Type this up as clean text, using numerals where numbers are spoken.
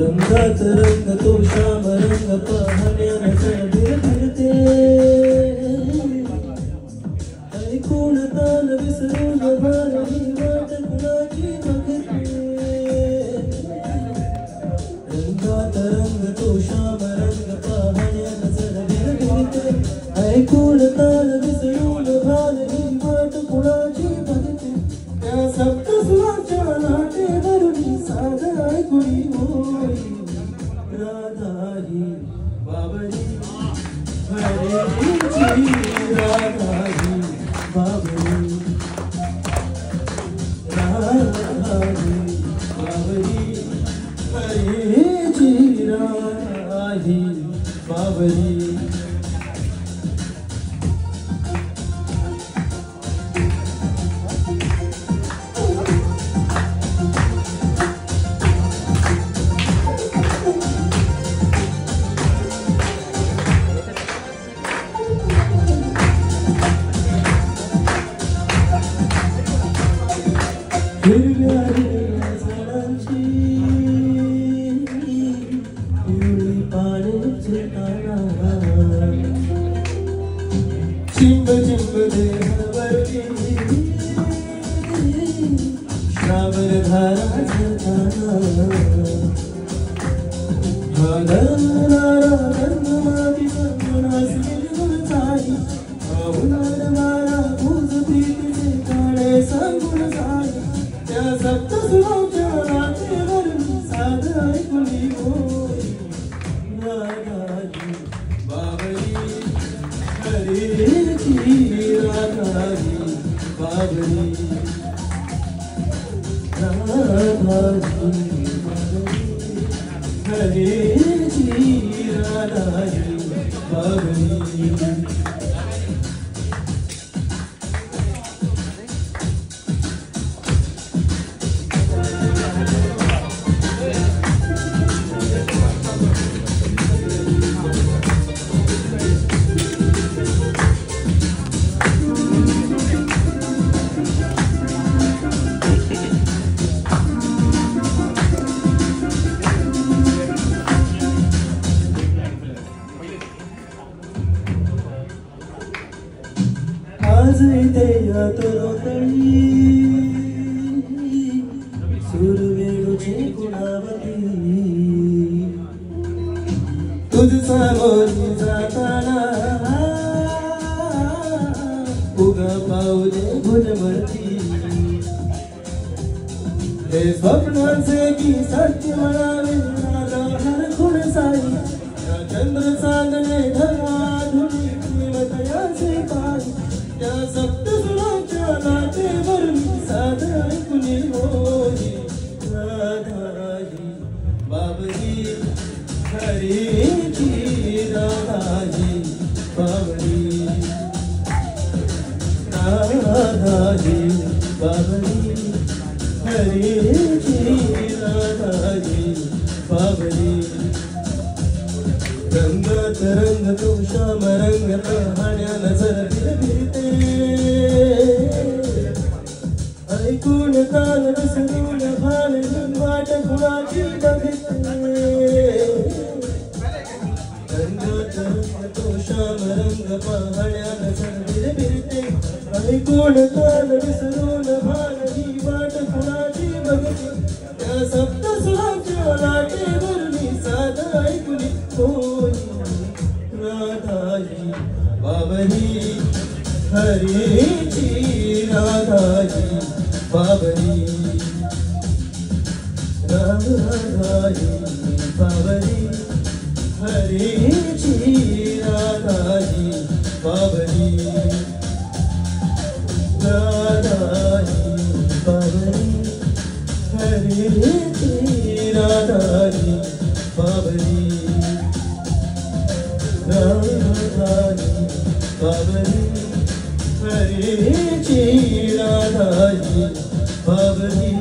रंगात रंग तो श्याम रंग पाहण्यानं फिरते फिरते ऐकून तान विसरून भार ही वाट कुणाची बघते रंगात रंग तो श्याम रंग पाहण्यानं फिरते ऐकून तान विसरून भार ही वाट कुणाची बघते त्या सप्तस्वराच्या लाटेवरून साध ऐकुनी होई राधा ही बाबरी हरेची राधा ही बाबरी राधा ही बाबरी हरेची राधा ही बाबरी हिरव्या हिरव्या झाडांची पिवळी पाने झुलताना चिंब चिंब देहावरती श्रावण धारा झरताना हा धरणारा धर्म माती संगणास गिरगुल जाई हा उन्हाळ वारा भूज प्रीतीचे काळे सांगून जाई त्या सप्तस्वराच्या लाटेवरून साध ऐकुनी होई राधा ही बाबरी हरेची राधा ही बाबरी राधा ही बाबरी हरेची राधा ही बाबरी आज इथे या तरोतळी सुरवेणूची गुणावती तुझ सामोरी जाताना उगा पाऊले भुजमरती हे स्वप्नांचे की सत्य म्हणावे राधा हरखुण साई चंद्र चांदणे ढगा धुळी प्रेमतयाचे पाय त्या सप्तस्वराच्या लाटेवरून साध ऐकुनी होई राधा ही बाबरी हरेची राधा ही बाबरी राधा ही बाबरी हरेची राधा ही बाबरी रंगात रंग तो श्याम रंग पाहण्यानं जर फिरते ऐकून कान विसरून भान वाट कुणाची बघते रंगात रंग तो श्याम रंग पाहण्यानं जर फिरते ऐकून कान विसरून भान ही वाट कुणाची बघते त्या सप्तस्वराच्या लाटेवरून साध ऐकुनी होई राधा ही बाबरी हरेची राधा ही बाबरी राधा ही बाबरी हरेची राधा ही बाबरी राधा ही बाबरी हरेची राधा ही बाबरी राधा ही बाबरी हरेची राधा ही बाबरी